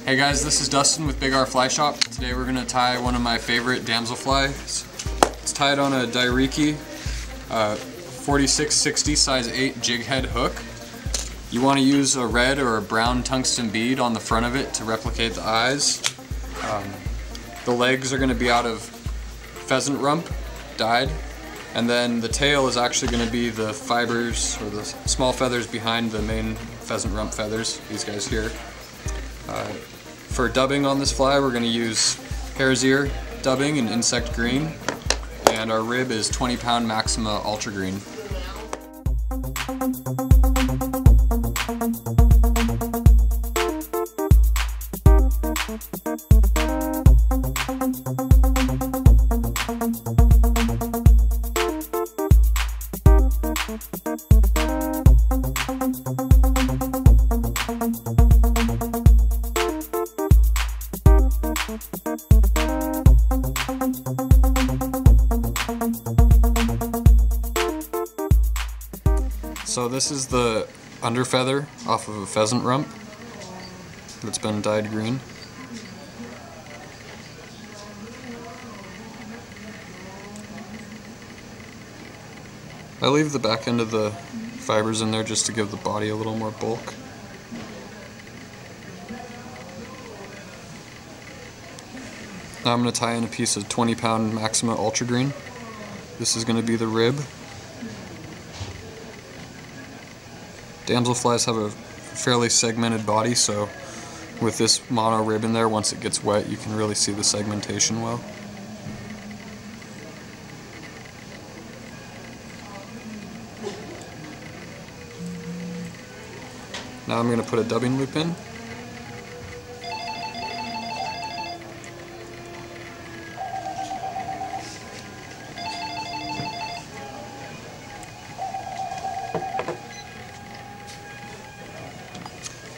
Hey guys, this is Dustin with Big R Fly Shop. Today we're going to tie one of my favorite damsel flies. It's tied on a Dai Riki 4660 size 8 Jig Head Hook. You want to use a red or a brown tungsten bead on the front of it to replicate the eyes. The legs are going to be out of pheasant rump, dyed, and then the tail is actually going to be the fibers or the small feathers behind the main pheasant rump feathers, these guys here. For dubbing on this fly, we're going to use hare's ear dubbing in insect green, and our rib is 20-pound Maxima ultra green. So this is the under feather off of a pheasant rump that's been dyed green. I leave the back end of the fibers in there just to give the body a little more bulk. Now I'm going to tie in a piece of 20-pound Maxima ultra green. This is going to be the rib. Damsel flies have a fairly segmented body, so with this mono rib in there, once it gets wet, you can really see the segmentation well. Now I'm going to put a dubbing loop in.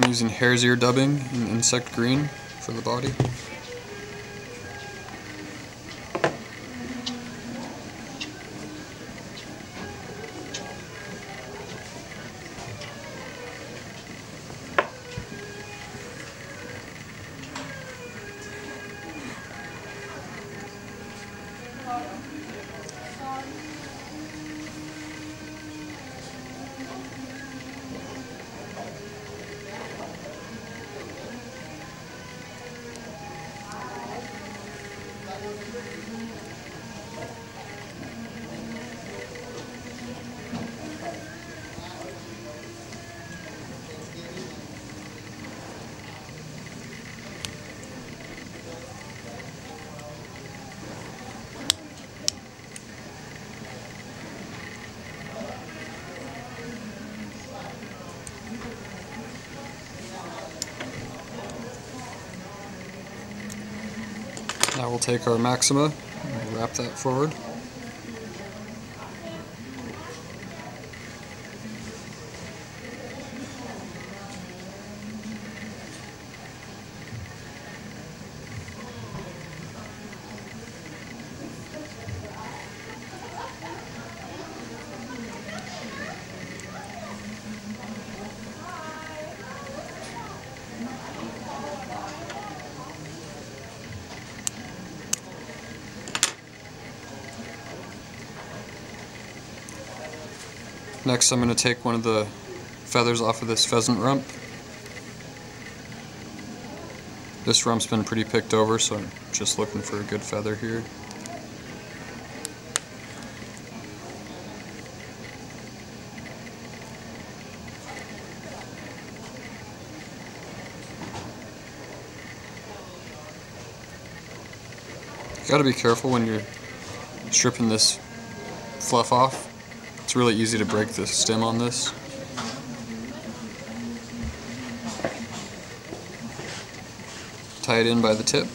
I'm using hare's ear dubbing in insect green for the body. Now we'll take our Maxima and wrap that forward. Next I'm going to take one of the feathers off of this pheasant rump. This rump's been pretty picked over, so I'm just looking for a good feather here. You gotta be careful when you're stripping this fluff off. It's really easy to break the stem on this. Tie it in by the tip.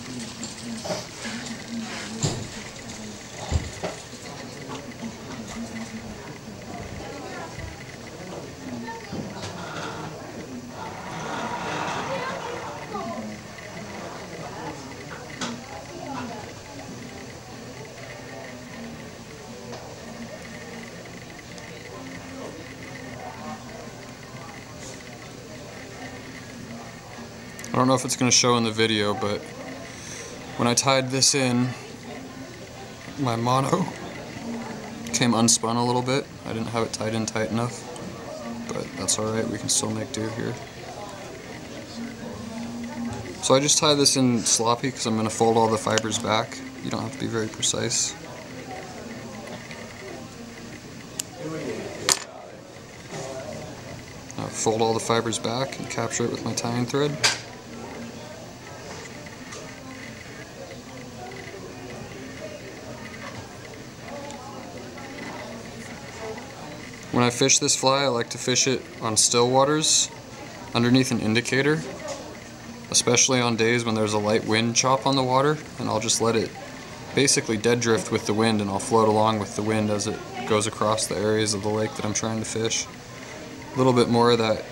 I don't know if it's going to show in the video, but when I tied this in, my mono came unspun a little bit. I didn't have it tied in tight enough, but that's alright, we can still make do here. So I just tie this in sloppy because I'm going to fold all the fibers back. You don't have to be very precise. Now fold all the fibers back and capture it with my tying thread. When I fish this fly, I like to fish it on still waters underneath an indicator, especially on days when there's a light wind chop on the water, and I'll just let it basically dead drift with the wind, and I'll float along with the wind as it goes across the areas of the lake that I'm trying to fish. A little bit more of that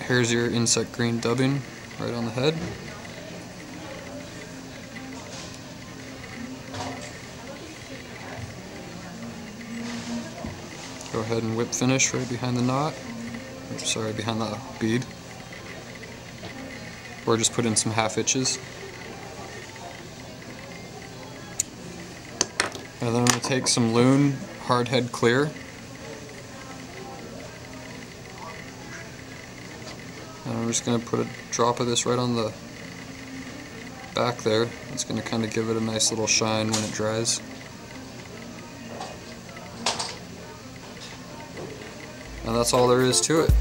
hare's ear insect green dubbing right on the head. Go ahead and whip finish right behind the knot. Sorry, behind the bead. Or just put in some half hitches. And then I'm going to take some loon hardhead clear. And I'm just going to put a drop of this right on the back there. It's going to kind of give it a nice little shine when it dries. And that's all there is to it.